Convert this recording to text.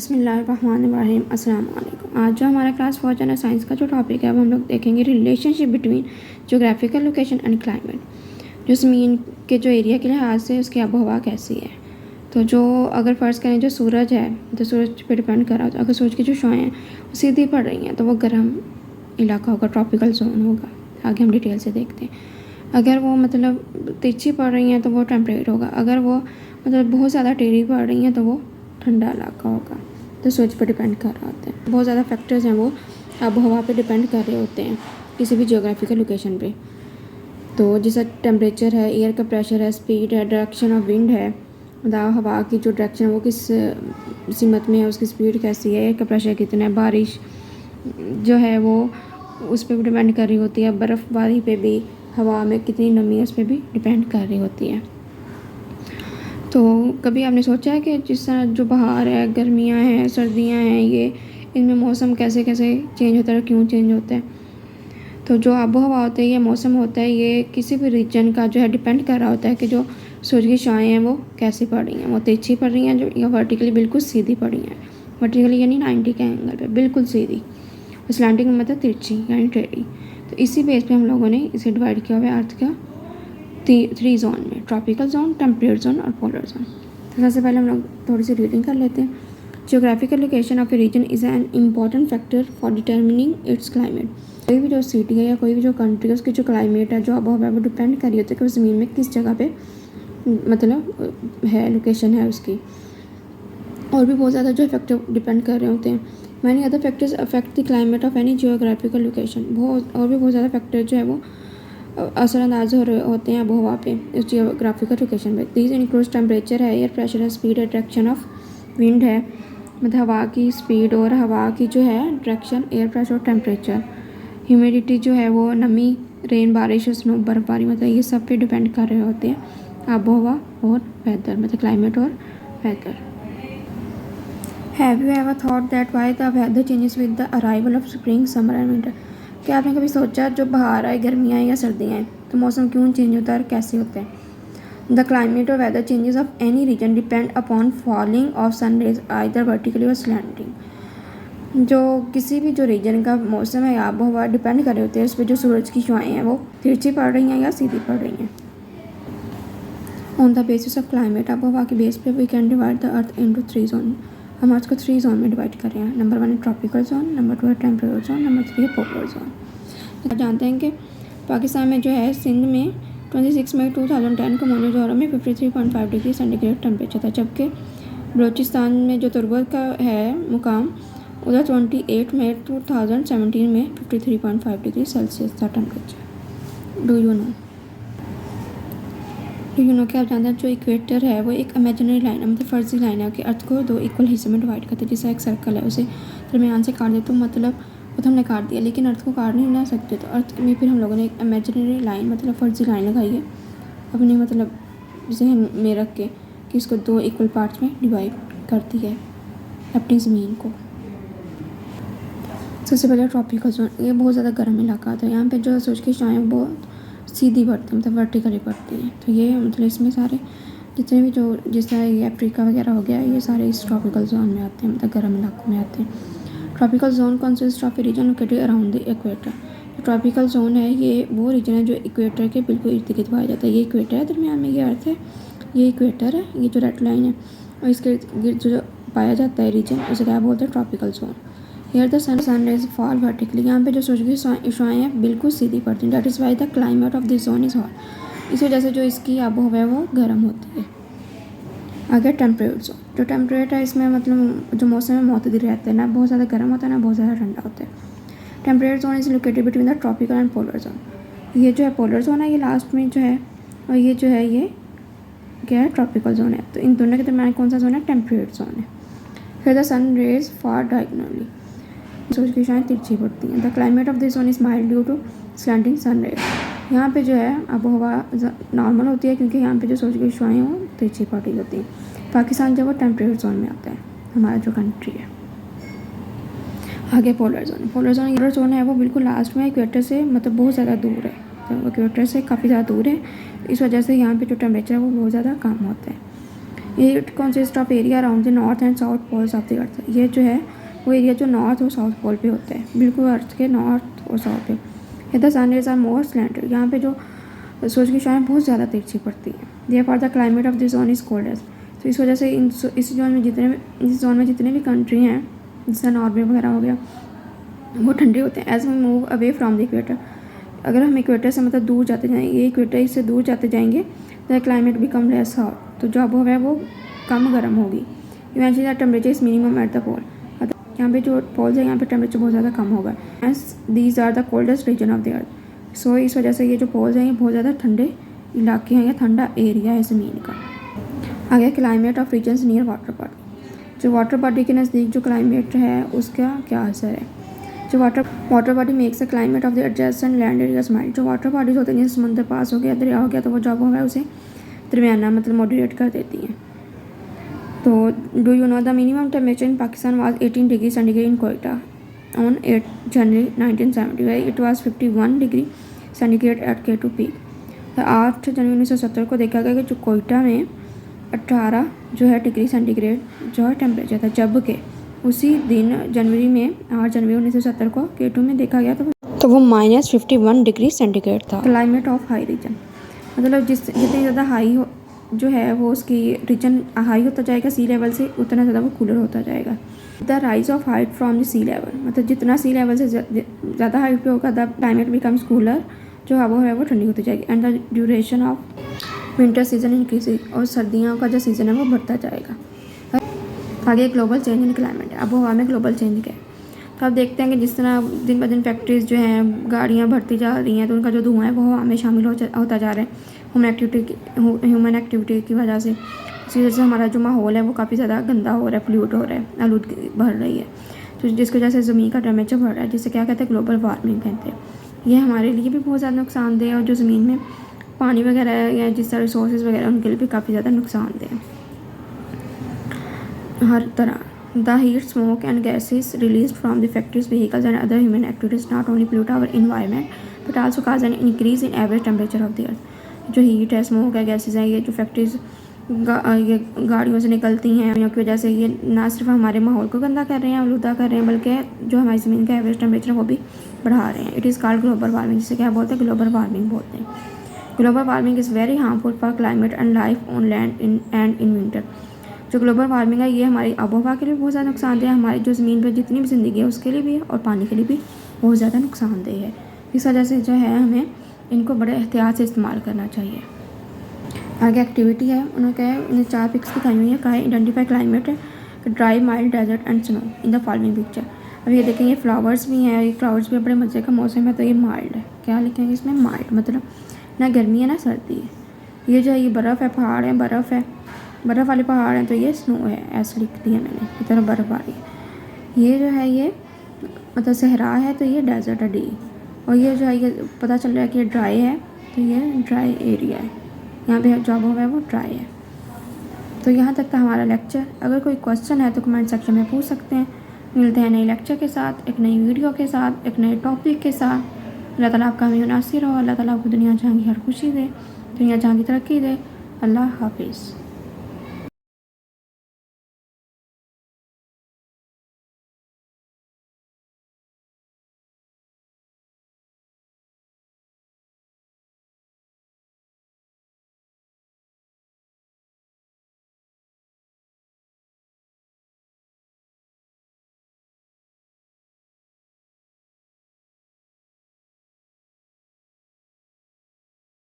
बिस्मिल्लाहिर्रहमानिर्रहीम। अस्सलाम वालेकुम। आज जो हमारा क्लास 4 जनरल साइंस का जो टॉपिक है वो हम लोग देखेंगे relationship between geographical location and climate. जो ज़मीन के जो एरिया के लिहाज से उसकी आबो हवा कैसी है। तो जो अगर फ़र्ज़ करें जो सूरज है तो सूरज पे डिपेंड कर रहा है। तो अगर सूरज की जो शुआएँ हैं वो सीधी पड़ रही हैं तो वो गर्म इलाका होगा, ट्रॉपिकल जोन होगा। आगे हम डिटेल से देखते हैं। अगर वो मतलब तिरछी पड़ रही हैं तो वो टेम्परेट होगा। अगर वो मतलब बहुत ज़्यादा टेढ़ी पड़ रही हैं तो वो ठंडा इलाका होगा। तो सूरज पर डिपेंड कर रहा होता है। बहुत ज़्यादा फैक्टर्स हैं वो आबो हवा पे डिपेंड कर रहे होते हैं किसी भी जियोग्राफिकल लोकेशन पे। तो जैसा टेम्परेचर है, एयर का प्रेशर है, स्पीड है, डायरेक्शन ऑफ विंड है, मतलब हवा की जो डायरेक्शन है वो किस सीमत में है, उसकी स्पीड कैसी है, एयर का प्रेशर कितना है, बारिश जो है वो उस पर भी डिपेंड कर रही होती है। बर्फ़बारी पे भी हवा में कितनी नमी है उस पर भी डिपेंड कर रही होती है। तो कभी आपने सोचा है कि जिस तरह जो बहार है, गर्मियाँ हैं, सर्दियाँ हैं, ये इनमें मौसम कैसे कैसे चेंज होता है, क्यों चेंज होता है। तो जो आबो हवा होता है, ये मौसम होता है, ये किसी भी रीजन का जो है डिपेंड कर रहा होता है कि जो सूरज की छाएँ हैं वो कैसी पड़ रही हैं, वो तिरछी पड़ रही हैं जो या वर्टिकली बिल्कुल सीधी पड़ रही हैं। वर्टिकली यानी 90 के एंगल पे बिल्कुल सीधी, स्लैंटिंग मतलब तिरछी यानी टेढ़ी। तो इसी बेस पे हम लोगों ने इसे डिवाइड किया हुआ है अर्थ का 3 जोन में, ट्रॉपिकल जोन, टेम्परेट जोन और पोलर जोन। तो सबसे पहले हम लोग थोड़ी सी रीडिंग कर लेते हैं। Geographical location of a region is an important factor for determining its climate. कोई भी जो सिटी है या कोई भी जो कंट्री है उसकी जो क्लाइमेट है, जो आबो हवा है, वो डिपेंड कर रही होती है कि उस ज़मीन में किस जगह पे मतलब है, लोकेशन है उसकी। और भी बहुत ज़्यादा जो फैक्टर डिपेंड कर रहे होते हैं। Many other factors affect the climate of any geographical location. और भी बहुत ज़्यादा फैक्टर जो है वो असरअंदाज हो रहे होते हैं आबो हवा पे इस जियोग्राफिकल लोकेशन पे। दीज इंक्लूड्स टेम्परेचर है, एयर प्रेशर है, स्पीड है, डायरेक्शन ऑफ विंड है, मतलब हवा की स्पीड और हवा की जो है डायरेक्शन, एयर प्रेशर और टेम्परेचर, ह्यूमिडिटी जो है वो, नमी, रेन, बारिश, स्नो, बर्फबारी, मतलब ये सब पे डिपेंड कर रहे होते हैं आबो हवा और वेदर, मतलब क्लाइमेट और weather. Have you ever thought that why the weather changes with the arrival of spring, summer and winter. क्या आपने कभी सोचा जो बहार आए, गर्मियाँ आए या सर्दियाँ आए तो मौसम क्यों चेंज होता है और कैसे होता है। द क्लाइमेट और weather changes of any region depend upon falling of sun rays either vertically और स्लैंटिंग। जो किसी भी जो रीजन का मौसम है या आबो हवा डिपेंड कर रहे होते हैं उस पर जो सूरज की छुआएँ हैं वो तिरछी पड़ रही हैं या सीधी पड़ रही हैं। On the basis of climate, आबो हवा के बेस पे we can divide the earth into 3 zone. हम आज को 3 जोन में डिवाइड कर रहे हैं। नंबर 1 है ट्रॉपिकल जोन, नंबर 2 है टेम्परेट जोन, नंबर 3 है पोलर जोन। जानते हैं कि पाकिस्तान में जो है सिंध में 26 मई 2010 को मोइनजोदड़ो में 53.5 डिग्री सेंटीग्रेड टेम्परेचर था, जबकि बलूचिस्तान में जो तुर्बत का है मुकाम उधर 28 मई 2017 में 53.5 डिग्री सेल्सियस था टेम्परेचर। डू यू नो कि आप जानते हैं जो इक्वेटर है वो एक इमेजिनरी लाइन है, मतलब फर्जी लाइन है कि अर्थ को 2 इक्वल हिस्से में डिवाइड करते हैं। जैसे एक सर्कल है उसे दरमियान से काट दे तो मतलब वो तो हमने काट दिया, लेकिन अर्थ को काट नहीं ना सकते। तो अर्थ में फिर हम लोगों ने एक इमेजिनरी लाइन मतलब फर्जी लाइन लगाई है अपनी मतलब जहन में रख के कि इसको 2 इक्वल पार्ट्स में डिवाइड कर दिया है अपनी ज़मीन को। सबसे पहले ट्रॉपिकल जोन, ये बहुत ज़्यादा गर्म इलाका था। यहाँ पे जो सूरज की छाएँ बहुत सीधी पड़ती मतलब वर्टिकली पड़ती हैं। तो ये मतलब इसमें सारे जितने भी जो जिस तरह ये अफ्रीका वगैरह हो गया ये सारे इस ट्रॉपिकल जोन में आते हैं, मतलब गर्म इलाकों में आते हैं। Tropical zone consist of a region located around the equator. जो ट्रॉपिकल जोन है ये वो रीजन है जो इक्वेटर के बिल्कुल इर्द गिर्द पाया जाता है। ये इक्वेटर है, दरमियान में ये अर्थ है, ये इक्वेटर है, ये जो रेड लाइन है, और इसके इर्द गिर्द जो पाया जाता है रीजन उसे क्या बोलते हैं, tropical zone. Here the sun rays fall vertically, यहाँ पे जो सूरज की छाएँ हैं बिल्कुल सीधी पड़ती हैं। That is why the climate of this zone is hot, इस वजह से जो इसकी आबो हवा है वो गर्म होती है। आगे टेम्परेट जोन, जो टेम्परेट है इसमें मतलब जो मौसम है मुतदिल रहता है, ना बहुत ज़्यादा गर्म होता है ना बहुत ज़्यादा ठंडा होता है। Temperate zone is located between the tropical and polar zone. ये जो है पोलर जोन है, ये लास्ट में जो है, और ये जो है ये क्या है, ट्रॉपिकल जोन है। तो इन दोनों के दरमियान कौन सा जोन है, टेम्परेट जोन है। फिर the sun rays fall diagonally, सूरज की छाएँ तिरछी पड़ती हैं। The climate of this zone is mild due to slanting sun rays. यहाँ पे जो है आबो हवा नॉर्मल होती है क्योंकि यहाँ पे जो सूरज की छाएँ हैं वो तिरछी पड़ रही होती हैं। पाकिस्तान जो वो टेम्परेट जोन में आता है, हमारा जो कंट्री है। आगे पोलर जोन, पोलर जोन है वो बिल्कुल लास्ट में इक्वेटर से मतलब बहुत ज़्यादा दूर है, तो इक्वेटर से काफ़ी ज़्यादा दूर है। इस वजह से यहाँ पे जो टेम्परेचर है वो बहुत ज़्यादा कम होता है। It consist of area around the north and south poles of the earth. ये जो है वो एरिया जो नॉर्थ और साउथ पोल पे होता है, बिल्कुल अर्थ के नॉर्थ और साउथ पे। ये the sun rays are more slanted, यहाँ पे जो सूरज की छाएँ बहुत ज़्यादा तिरछी पड़ती है। Therefore the climate of this zone is coldest, तो इस वजह से इस जोन में जितने भी कंट्री हैं, जैसे नॉर्वे वगैरह हो गया, वो ठंडे होते हैं। As we move away from the equator, अगर हम इक्वेटर से मतलब दूर जाते जाएंगे, ये इक्वेटर से दूर जाते जाएंगे the climate become less hot, तो जो आबोहवा है वो कम गर्म होगी। Eventually the temperature is minimum at the pole, यहाँ पे जो पोल्स है यहाँ पे टेम्परेचर बहुत ज़्यादा कम होगा। As these are the coldest region of the earth, so इस वजह से ये जो पोल्स हैं ये बहुत ज़्यादा ठंडे इलाके हैं या ठंडा एरिया है ज़मीन का। आगे climate of regions near water body, जो वाटर बॉडी के नज़दीक जो क्लाइमेट है उसका क्या असर है। जो water body makes the climate of the adjacent land areas mild, जो वाटर बॉडीज होते हैं जैसे समुद्र पास हो गया, दरिया हो गया, तो वो जो आबोहवा है उसे दरमियाना मतलब मॉडरेट कर देती हैं। तो do you know the minimum temperature in Pakistan was 18 degree centigrade in Quetta on 8 January 1970, it was 51 degree centigrade at K2 peak. तो 8 जनवरी 1970 को देखा गया कि जो कोयटा में 18 जो है डिग्री सेंटीग्रेड जो है टेम्परेचर था, जबकि उसी दिन जनवरी में 8 जनवरी 1970 को K2 में देखा गया तो वो -51 डिग्री सेंटीग्रेड था। क्लाइमेट ऑफ हाई रीजन, मतलब जितनी ज़्यादा हाई हो जो है वो उसकी रीजन हाई होता जाएगा सी लेवल से, उतना ज़्यादा वो कूलर होता जाएगा। The rise of height from the sea level, मतलब जितना सी लेवल से ज़्यादा हाइट पे होगा द क्लाइमेट बिकम्स कूलर, जो आबोहवा है वो ठंडी होती जाएगी। And the duration of winter season increase, और सर्दियों का जो सीज़न है वो बढ़ता जाएगा। आगे ग्लोबल चेंज इन क्लाइमेट, आबोहवा में ग्लोबल चेंज क्या है। तो आप देखते हैं कि जिस तरह दिन ब दिन फैक्ट्रीज जो हैं गाड़ियाँ बढ़ती जा रही हैं, तो उनका जो धुआं है वो हवा में शामिल होता जा रहा है ह्यूमन एक्टिविटी की वजह से। इसी वजह से हमारा जो माहौल है वो काफ़ी ज़्यादा गंदा हो रहा है, पोल्यूट हो रहा है, आलूदगी बढ़ रही है, तो जिसकी वजह से ज़मीन का टेम्परेचर बढ़ रहा है, जिसे क्या कहते हैं ग्लोबल वार्मिंग कहते हैं। ये हमारे लिए भी बहुत ज़्यादा नुकसानदेह है, और जो ज़मीन में पानी वगैरह है या जिस तरह रिसोर्सेज वगैरह उनके लिए भी काफ़ी ज़्यादा नुकसानदेह है हर तरह। The heat smoke and gases release from the factories vehicles and other human activities not only pollute our environment but also cause an increase in average temperature of the earth. जो हीट है, smoke है, gases हैं, ये जो factories ये गाड़ियों से निकलती हैं, की वजह से ये ना सिर्फ हमारे माहौल को गंदा कर रहे हैं, आलूदा कर रहे हैं, बल्कि जो हमारी ज़मीन का एवरेज टेम्परेचर वो भी बढ़ा रहे हैं। It is called global warming, जिसे क्या बोलते हैं ग्लोबल वार्मिंग बोलते हैं। Global warming is very harmful for climate and life on land and in winter. जो ग्लोबल वार्मिंग है ये हमारी आबोहवा के लिए बहुत ज़्यादा नुकसानदेह है, हमारी जो ज़मीन पर जितनी भी ज़िंदगी है उसके लिए भी है, और पानी के लिए भी बहुत ज़्यादा नुकसानदेह है। इस वजह से जो है हमें इनको बड़े एहतियात से इस्तेमाल करना चाहिए। आगे एक्टिविटी है, उन्होंने कहा है, उन्हें 4 पिक्स दिखाई हुई है, कहा है identify climate dry mild desert and snow in the following picture. अब ये देखेंगे फ्लावर्स भी हैं, ये फ्लावर्स भी बड़े मज़े का मौसम है, तो ये माइल्ड है। क्या लिखेंगे इसमें? माइल्ड, मतलब ना गर्मी है ना सर्दी है। ये जो है ये बर्फ़ है, पहाड़ है, बर्फ़ है, बर्फ़ वाले पहाड़ हैं, तो ये स्नो है, ऐसे लिख दिया मैंने, इस तरह बर्फ़बारी। ये जो है ये मतलब सहरा है, तो ये डेजर्ट है डी। और ये जो है ये पता चल रहा है कि ये ड्राई है, तो ये ड्राई एरिया है, यहाँ पे जो आबोहवा है वो ड्राई है। तो यहाँ तक था हमारा लेक्चर। अगर कोई क्वेश्चन है तो कमेंट सेक्शन में पूछ सकते हैं। मिलते हैं नए लेक्चर के साथ, एक नई वीडियो के साथ, एक नए टॉपिक के साथ। अल्लाह ताला आपका हमें नासिर हो, अल्लाह ताला आपको दुनिया जहाँ की हर खुशी दे, दुनिया जहाँ की तरक्की दे। अल्लाह हाफिज़।